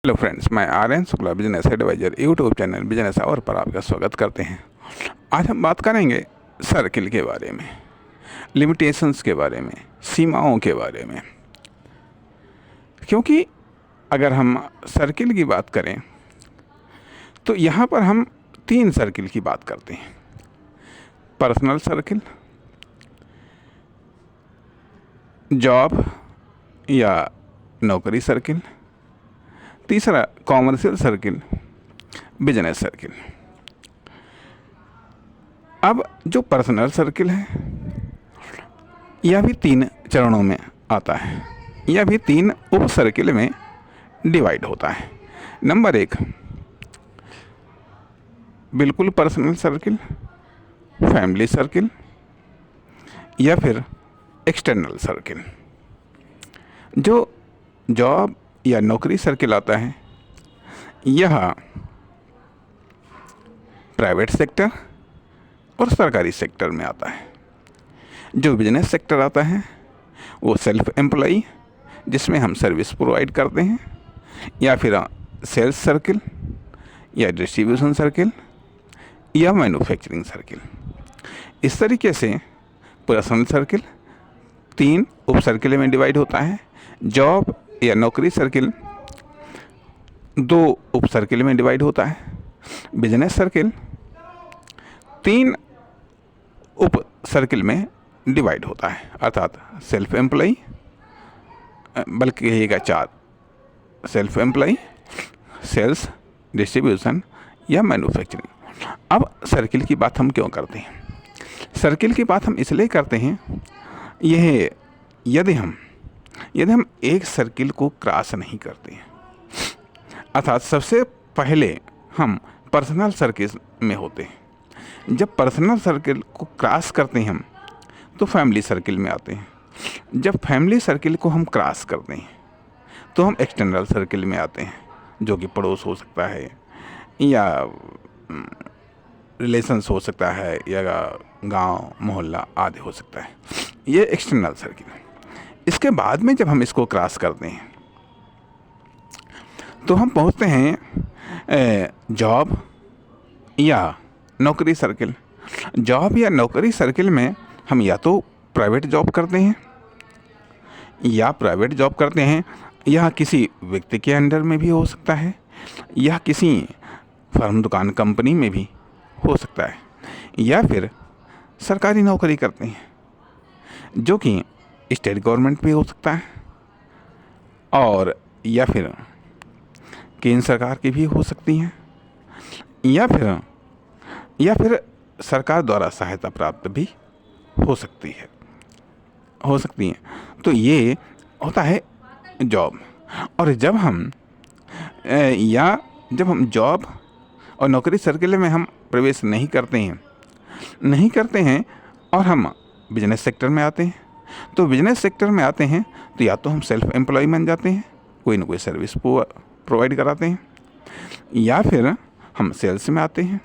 Hello friends, मैं Aryan Shukla business advisor YouTube channel business hour पर आपका स्वागत करते हैं। आज हम बात करेंगे सर्किल के बारे में, लिमिटेशंस के बारे में, सीमाओं के बारे में। क्योंकि अगर हम सर्किल की बात करें तो यहाँ पर हम 3 सर्किल की बात करते हैं। पर्सनल सर्किल, जॉब या नौकरी सर्किल, तीसरा कॉमर्शियल सर्किल, बिजनेस सर्किल। अब जो पर्सनल सर्किल है यह भी 3 चरणों में आता है, यह भी 3 उप सर्किल में डिवाइड होता है। नंबर 1 बिल्कुल पर्सनल सर्किल, फैमिली सर्किल या फिर एक्सटर्नल सर्किल। जो जॉब या नौकरी सर्किल आता है यह प्राइवेट सेक्टर और सरकारी सेक्टर में आता है। जो बिजनेस सेक्टर आता है वो सेल्फ एम्प्लॉई, जिसमें हम सर्विस प्रोवाइड करते हैं, या फिर सेल्स सर्किल या डिस्ट्रीब्यूशन सर्किल या मैन्युफैक्चरिंग सर्किल। इस तरीके से पर्सनल सर्किल 3 उप सर्किल में डिवाइड होता है। जॉब या नौकरी सर्किल 2 उप सर्किल में डिवाइड होता है। बिजनेस सर्किल 3 उप सर्किल में डिवाइड होता है, अर्थात सेल्फ एम्प्लॉई, बल्कि कहिएगा 4, सेल्फ एम्प्लॉई, सेल्स, डिस्ट्रीब्यूशन या मैन्युफैक्चरिंग। अब सर्किल की बात हम क्यों करते हैं? सर्किल की बात हम इसलिए करते हैं, यह यदि हम एक सर्किल को क्रॉस नहीं करते हैं, अर्थात सबसे पहले हम पर्सनल सर्किल में होते हैं। जब पर्सनल सर्किल को क्रॉस करते हैं हम तो फैमिली सर्किल में आते हैं। जब फैमिली सर्किल को हम क्रॉस करते हैं तो हम एक्सटर्नल सर्किल में आते हैं, जो कि पड़ोस हो सकता है या रिलेशंस हो सकता है या गांव मोहल्ला आदि हो सकता है। ये एक्सटर्नल सर्किल है। इसके बाद में जब हम इसको क्रॉस करते हैं तो हम पहुंचते हैं जॉब या नौकरी सर्किल। जॉब या नौकरी सर्किल में हम या तो प्राइवेट जॉब करते हैं या किसी व्यक्ति के अंडर में भी हो सकता है, या किसी फर्म, दुकान, कंपनी में भी हो सकता है, या फिर सरकारी नौकरी करते हैं, जो कि स्टेट गवर्नमेंट भी हो सकता है, और या फिर केंद्र सरकार की भी हो सकती हैं, या फिर सरकार द्वारा सहायता प्राप्त भी हो सकती है। तो ये होता है जॉब। और जब हम जॉब और नौकरी सर्किल में हम प्रवेश नहीं करते हैं और हम बिजनेस सेक्टर में आते हैं, तो बिजनेस सेक्टर में आते हैं तो या तो हम सेल्फ एम्प्लॉय बन जाते हैं, कोई ना कोई सर्विस प्रोवाइड कराते हैं, या फिर हम सेल्स में आते हैं,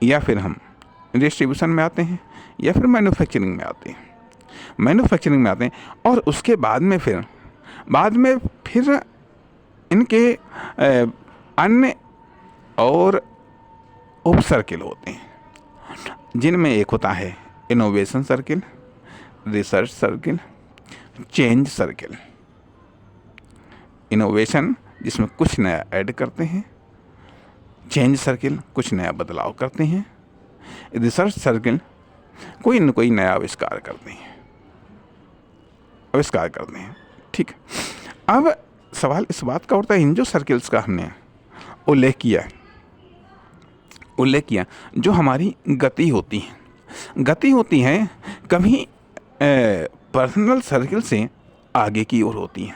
या फिर हम डिस्ट्रीब्यूशन में आते हैं, या फिर मैन्युफैक्चरिंग में आते हैं। और उसके बाद में फिर इनके अन्य और उप सर्किल होते हैं, जिनमें एक होता है innovation circle, research circle, change circle. Innovation जिसमें कुछ नया ऐड करते हैं, चेंज सर्किल कुछ नया बदलाव करते हैं, रिसर्च सर्किल कोई न कोई नया आविष्कार करते हैं। ठीक। अब सवाल इस बात का उठता है, इन जो सर्किल्स का हमने उल्लेख किया, जो हमारी गति होती है कभी पर्सनल सर्किल से आगे की ओर होती हैं,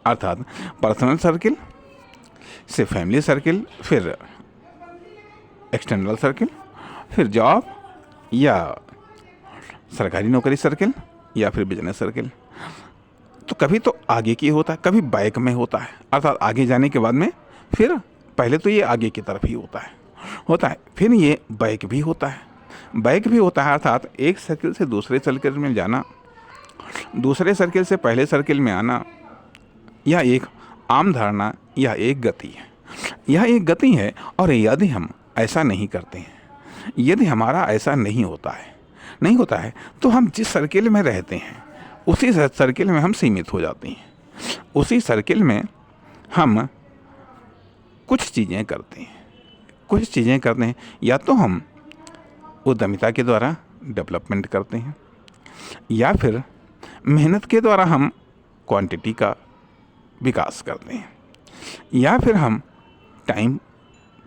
अर्थात पर्सनल सर्किल से फैमिली सर्किल, फिर एक्सटर्नल सर्किल, फिर जॉब या सरकारी नौकरी सर्किल, या फिर बिजनेस सर्किल। तो कभी तो आगे की होता है, कभी बैक में होता है, अर्थात आगे जाने के बाद में फिर पहले तो ये आगे की तरफ ही होता है, फिर ये बैक भी होता है, अर्थात एक सर्किल से दूसरे सर्किल में जाना, दूसरे सर्किल से पहले सर्किल में आना, या एक आम धारणा यह एक गति है, यह एक गति है। और यदि हम ऐसा नहीं करते हैं, यदि हमारा ऐसा नहीं होता है तो हम जिस सर्किल में रहते हैं उसी सर्किल में हम सीमित हो जाते हैं, उसी सर्किल में हम कुछ चीज़ें करते हैं। या तो हम उद्यमिता के द्वारा डेवलपमेंट करते हैं, या फिर मेहनत के द्वारा हम क्वांटिटी का विकास करते हैं, या फिर हम टाइम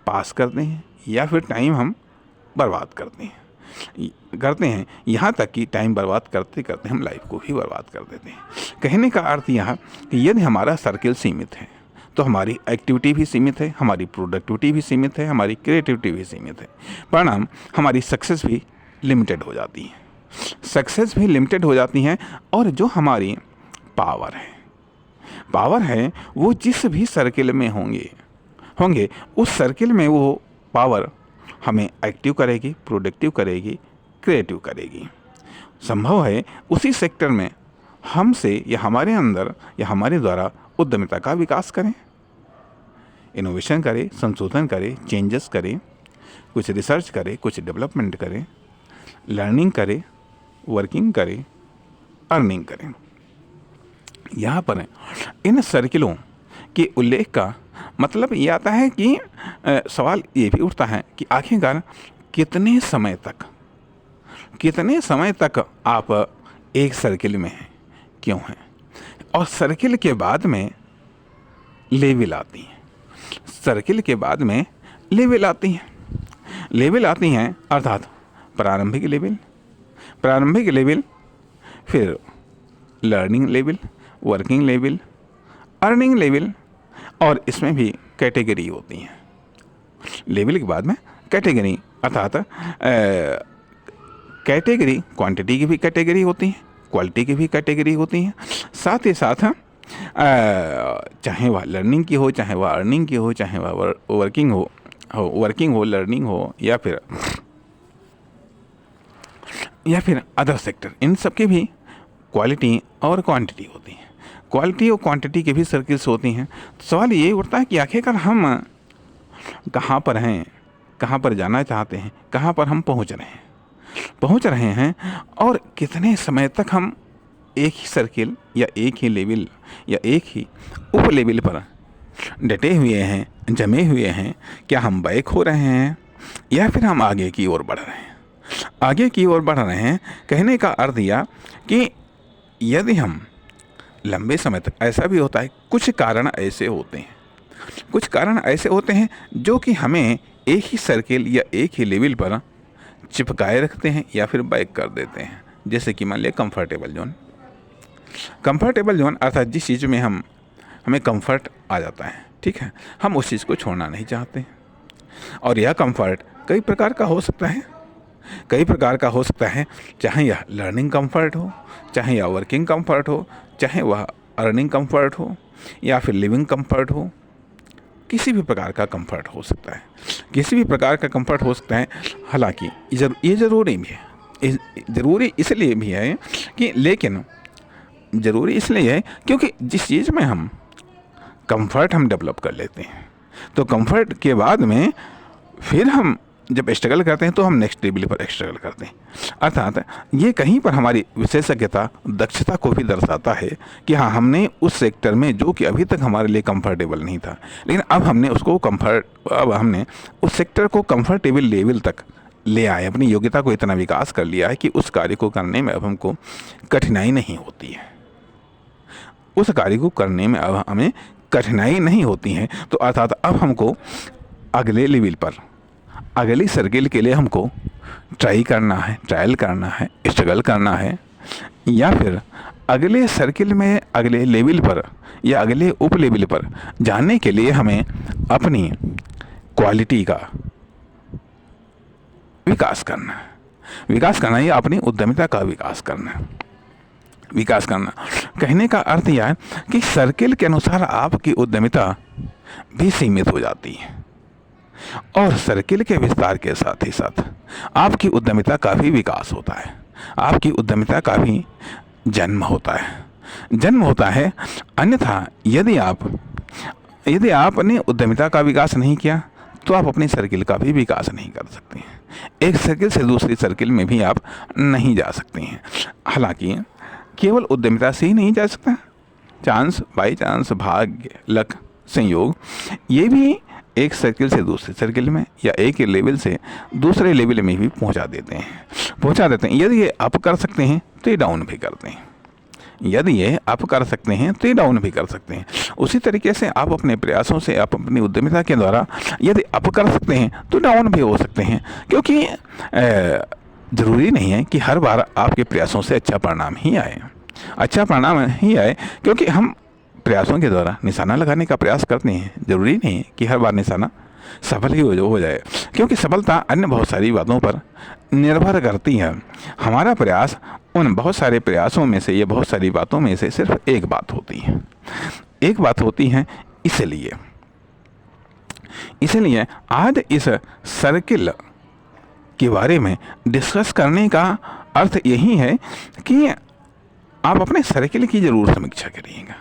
पास करते हैं, या फिर टाइम हम बर्बाद करते हैं। यहाँ तक कि टाइम बर्बाद करते करते हम लाइफ को भी बर्बाद कर देते हैं। कहने का अर्थ यह कि यदि हमारा सर्किल सीमित है तो हमारी एक्टिविटी भी सीमित है, हमारी प्रोडक्टिविटी भी सीमित है, हमारी क्रिएटिविटी भी सीमित है। परिणाम हमारी सक्सेस भी लिमिटेड हो जाती है। और जो हमारी पावर है वो जिस भी सर्किल में होंगे उस सर्किल में वो पावर हमें एक्टिव करेगी, प्रोडक्टिव करेगी, क्रिएटिव करेगी। संभव है उसी सेक्टर में हमसे या हमारे अंदर या हमारे द्वारा उद्यमिता का विकास करें, इनोवेशन करें, संशोधन करें, चेंजेस करें, कुछ रिसर्च करें, कुछ डेवलपमेंट करें, लर्निंग करें, वर्किंग करें, अर्निंग करें। यहाँ पर इन सर्किलों के उल्लेख का मतलब ये आता है कि सवाल ये भी उठता है कि आखिरकार कितने समय तक आप एक सर्किल में हैं, क्यों हैं। और सर्किल के बाद में लेवल आती हैं, लेवल आती हैं अर्थात प्रारंभिक लेवल, फिर learning level, working level, earning level, और इसमें भी कैटेगरी होती हैं। लेवल के बाद में कैटेगरी अर्थात कैटेगरी क्वांटिटी की भी कैटेगरी होती है, क्वालिटी की भी कैटेगरी होती है। साथ ही साथ चाहे वह लर्निंग की हो, चाहे वह अर्निंग की हो, चाहे वह वर्किंग हो, लर्निंग हो, या फिर अदर सेक्टर, इन सब की भी क्वालिटी और क्वांटिटी होती है। क्वालिटी और क्वांटिटी के भी सर्किल्स होती हैं। तो सवाल ये उठता है कि आखिरकार हम कहाँ पर हैं, कहाँ पर जाना चाहते हैं, कहाँ पर हम पहुँच रहे हैं और कितने समय तक हम एक ही सर्किल या एक ही लेवल या एक ही उप लेवल पर डटे हुए हैं, जमे हुए हैं। क्या हम बैक हो रहे हैं या फिर हम आगे की ओर बढ़ रहे हैं। कहने का अर्थ यह कि यदि हम लंबे समय तक, ऐसा भी होता है कुछ कारण ऐसे होते हैं जो कि हमें एक ही सर्किल या एक ही लेवल पर चिपकाए रखते हैं या फिर बैक कर देते हैं। जैसे कि मान लिया कंफर्टेबल जोन अर्थात जिस चीज़ में हमें कंफर्ट आ जाता है, ठीक है, हम उस चीज़ को छोड़ना नहीं चाहते। और यह कंफर्ट कई प्रकार का हो सकता है, चाहे यह लर्निंग कंफर्ट हो, चाहे यह वर्किंग कंफर्ट हो, चाहे वह अर्निंग कंफर्ट हो, या फिर लिविंग कंफर्ट हो। किसी भी प्रकार का कंफर्ट हो सकता है। हालांकि ये ज़रूरी भी है, ज़रूरी इसलिए भी है कि क्योंकि जिस चीज़ में हम कंफर्ट डेवलप कर लेते हैं, तो कंफर्ट के बाद में फिर हम जब स्ट्रगल करते हैं तो हम नेक्स्ट लेवल पर स्ट्रगल करते हैं। अर्थात ये कहीं पर हमारी विशेषज्ञता, दक्षता को भी दर्शाता है कि हाँ, हमने उस सेक्टर में जो कि अभी तक हमारे लिए कंफर्टेबल नहीं था, लेकिन अब हमने उस सेक्टर को कंफर्टेबल लेवल तक ले आए, अपनी योग्यता को इतना विकास कर लिया है कि उस कार्य को करने में अब हमको कठिनाई नहीं होती है। तो अर्थात अब हमको अगले लेवल पर, अगली सर्किल के लिए हमको ट्रायल करना है, स्ट्रगल करना है, या फिर अगले सर्किल में, अगले लेवल पर या अगले उप लेवल पर जाने के लिए हमें अपनी क्वालिटी का विकास करना या अपनी उद्यमिता का विकास करना। कहने का अर्थ यह है कि सर्किल के अनुसार आपकी उद्यमिता भी सीमित हो जाती है, और सर्किल के विस्तार के साथ ही साथ आपकी उद्यमिता का भी विकास होता है, आपकी उद्यमिता का भी जन्म होता है। अन्यथा यदि आप यदि आपने उद्यमिता का विकास नहीं किया तो आप अपने सर्किल का भी विकास नहीं कर सकते हैं। एक सर्किल से दूसरी सर्किल में भी आप नहीं जा सकते हैं। हालांकि केवल उद्यमिता से ही नहीं जा सकता, चांस, बाई चांस, भाग्य, लक, संयोग, ये भी एक सर्किल से दूसरे सर्किल में या एक लेवल से दूसरे लेवल में भी पहुंचा देते हैं। यदि ये अप कर सकते हैं तो ये डाउन भी करते हैं, यदि ये अप कर सकते हैं तो ये डाउन भी कर सकते हैं। उसी तरीके से आप अपने प्रयासों से, आप अपनी उद्यमिता के द्वारा यदि अप कर सकते हैं तो डाउन भी हो सकते हैं, क्योंकि ज़रूरी नहीं है कि हर बार आपके प्रयासों से अच्छा परिणाम ही आए, क्योंकि हम प्रयासों के द्वारा निशाना लगाने का प्रयास करते हैं। ज़रूरी नहीं है कि हर बार निशाना सफल ही हो जाए, क्योंकि सफलता अन्य बहुत सारी बातों पर निर्भर करती है। हमारा प्रयास उन बहुत सारे प्रयासों में से, ये बहुत सारी बातों में से सिर्फ एक बात होती है। इसलिए आज इस सर्किल के बारे में डिस्कस करने का अर्थ यही है कि आप अपने सर्किल की ज़रूर समीक्षा करिएगा,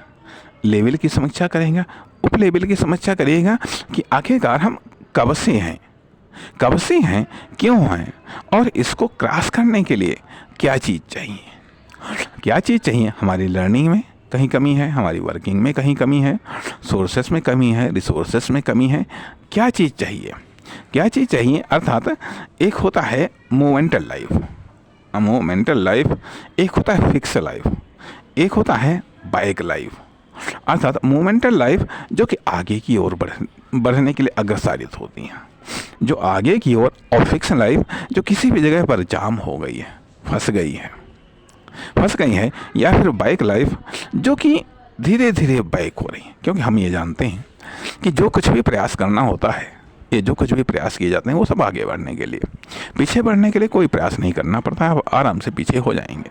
लेवल की समीक्षा करेगा, उप लेवल की समीक्षा करिएगा कि आखिरकार हम कब से हैं, क्यों हैं, और इसको क्रॉस करने के लिए क्या चीज़ चाहिए। हमारी लर्निंग में कहीं कमी है, हमारी वर्किंग में कहीं कमी है, सोर्सेस में कमी है, रिसोर्सेस में कमी है। क्या चीज़ चाहिए, अर्थात एक होता है मोमेंटल लाइफ, एक होता है फिक्स लाइफ, एक होता है बाइक लाइफ। अर्थात मोमेंटल लाइफ जो कि आगे की ओर बढ़ने के लिए अग्रसारित होती हैं, जो आगे की ओर, और फिक्स लाइफ जो किसी भी जगह पर जाम हो गई है, फंस गई है, या फिर बाइक लाइफ जो कि धीरे धीरे बाइक हो रही है। क्योंकि हम ये जानते हैं कि जो कुछ भी प्रयास करना होता है, ये जो कुछ भी प्रयास किए जाते हैं वो सब आगे बढ़ने के लिए, पीछे बढ़ने के लिए कोई प्रयास नहीं करना पड़ता है, आप आराम से पीछे हो जाएंगे।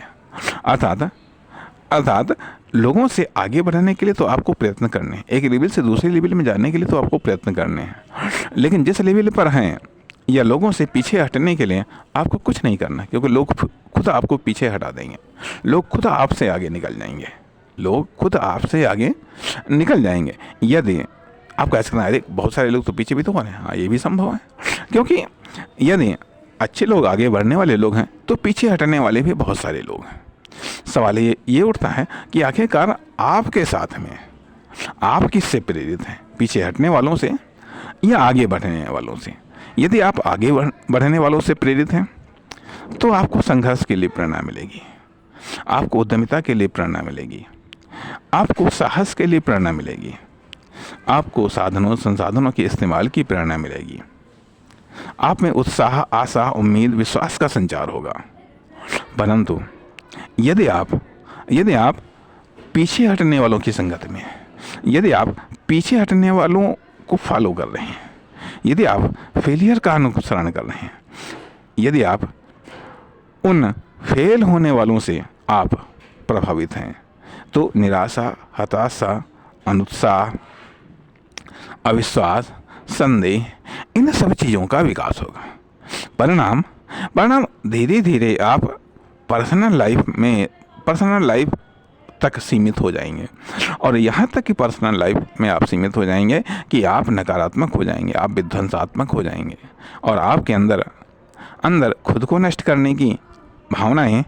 अर्थात लोगों से आगे बढ़ने के लिए तो आपको प्रयत्न करने हैं, एक लेवल से दूसरे लेवल में जाने के लिए तो आपको प्रयत्न करने हैं, लेकिन जिस लेवल पर हैं या लोगों से पीछे हटने के लिए आपको कुछ नहीं करना, क्योंकि लोग खुद आपको पीछे हटा देंगे, लोग खुद आपसे आगे निकल जाएंगे। यदि आप कह सकते हैं अरे बहुत सारे लोग तो पीछे भी तो हो रहे हैं, हाँ ये भी संभव है, क्योंकि यदि अच्छे लोग, आगे बढ़ने वाले लोग हैं तो पीछे हटने वाले भी बहुत सारे लोग हैं। सवाल ये उठता है कि आखिरकार आपके साथ में आप किससे प्रेरित हैं, पीछे हटने वालों से या आगे बढ़ने वालों से। यदि आप आगे बढ़ने वालों से प्रेरित हैं तो आपको संघर्ष के लिए प्रेरणा मिलेगी, आपको उद्यमिता के लिए प्रेरणा मिलेगी, आपको साहस के लिए प्रेरणा मिलेगी, आपको साधनों संसाधनों के इस्तेमाल की प्रेरणा मिलेगी, आप में उत्साह, आशा, उम्मीद, विश्वास का संचार होगा। परंतु यदि आप पीछे हटने वालों की संगत में हैं, यदि आप पीछे हटने वालों को फॉलो कर रहे हैं, यदि आप फेलियर का अनुसरण कर रहे हैं, यदि आप उन फेल होने वालों से आप प्रभावित हैं, तो निराशा, हताशा, अनुत्साह, अविश्वास, संदेह, इन सब चीज़ों का विकास होगा। परिणाम धीरे धीरे आप पर्सनल लाइफ तक सीमित हो जाएंगे, और यहाँ तक कि पर्सनल लाइफ में आप सीमित हो जाएंगे कि आप नकारात्मक हो जाएंगे, आप विध्वंसात्मक हो जाएंगे, और आपके अंदर खुद को नष्ट करने की भावनाएं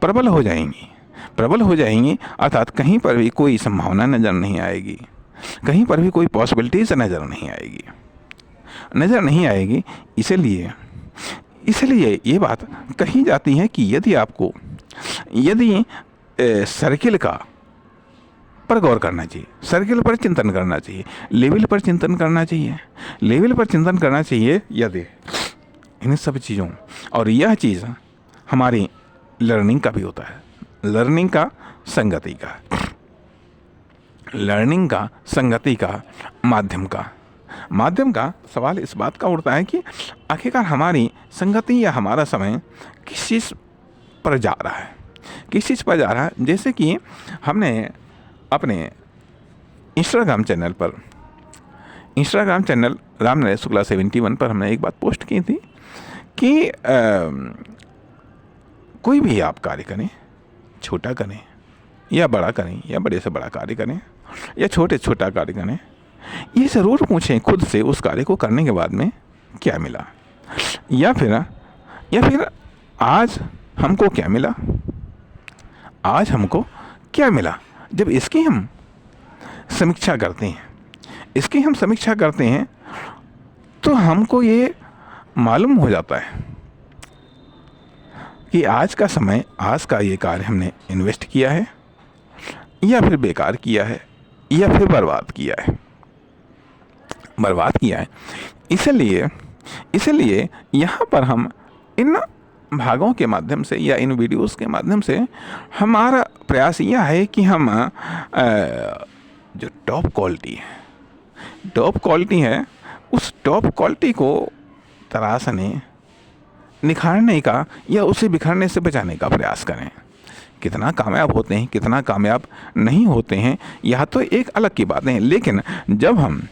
प्रबल हो जाएंगी। अर्थात कहीं पर भी कोई संभावना नज़र नहीं आएगी, कहीं पर भी कोई पॉसिबिलिटीज नज़र नहीं आएगी। इसलिए ये बात कही जाती है कि यदि सर्किल का पर गौर करना चाहिए, सर्किल पर चिंतन करना चाहिए, लेवल पर चिंतन करना चाहिए, यदि इन सब चीज़ों, और यह चीज़ हमारी लर्निंग का भी होता है, लर्निंग का संगति का माध्यम का सवाल इस बात का उठता है कि आखिरकार हमारी संगति या हमारा समय किस चीज़ पर जा रहा है। जैसे कि हमने अपने इंस्टाग्राम चैनल राम नरेश शुक्ला 71 पर हमने एक बात पोस्ट की थी कि कोई भी आप कार्य करें, छोटा करें या बड़ा करें या बड़े से बड़ा कार्य करें, या छोटा कार्य करें, ये ज़रूर पूछें खुद से उस कार्य को करने के बाद में क्या मिला, या फिर आज हमको क्या मिला, आज हमको क्या मिला। जब इसकी हम समीक्षा करते हैं तो हमको ये मालूम हो जाता है कि आज का समय, आज का ये कार्य हमने इन्वेस्ट किया है या फिर बेकार किया है या फिर बर्बाद किया है। इसलिए यहाँ पर हम इन भागों के माध्यम से या इन वीडियोस के माध्यम से हमारा प्रयास यह है कि हम जो टॉप क्वालिटी है उस टॉप क्वालिटी को तराशने, निखारने का या उसे बिखरने से बचाने का प्रयास करें। कितना कामयाब होते हैं, कितना कामयाब नहीं होते हैं, यह तो एक अलग की बात है। लेकिन जब हम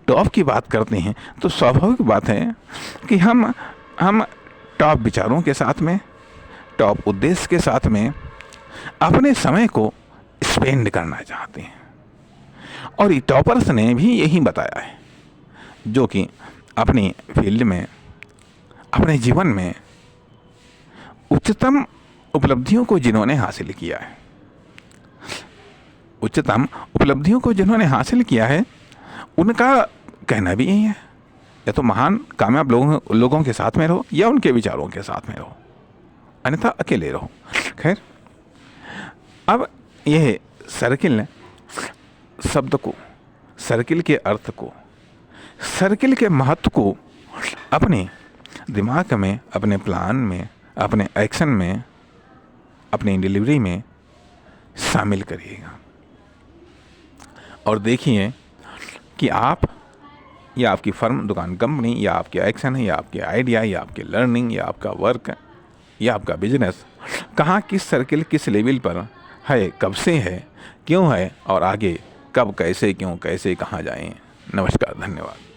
टॉप की बात करते हैं तो स्वाभाविक बात है कि हम टॉप विचारों के साथ में, टॉप उद्देश्य के साथ में अपने समय को स्पेंड करना चाहते हैं। और ये टॉपर्स ने भी यही बताया है, जो कि अपनी फील्ड में, अपने जीवन में उच्चतम उपलब्धियों को जिन्होंने हासिल किया है, उनका कहना भी यही है, या तो महान कामयाब लोगों के साथ में रहो या उनके विचारों के साथ में रहो, अन्यथा अकेले रहो। खैर, अब यह सर्किल शब्द को, सर्किल के अर्थ को, सर्किल के महत्व को अपने दिमाग में, अपने प्लान में, अपने एक्शन में, अपनी डिलीवरी में शामिल करिएगा और देखिए कि आप या आपकी फर्म, दुकान, कंपनी, या आपके एक्शन है, या आपके आइडिया, या आपके लर्निंग, या आपका वर्क, या आपका बिजनेस कहाँ, किस सर्किल, किस लेवल पर है, कब से है, क्यों है, और आगे कब, कैसे, क्यों, कैसे, कहाँ जाएं। नमस्कार, धन्यवाद।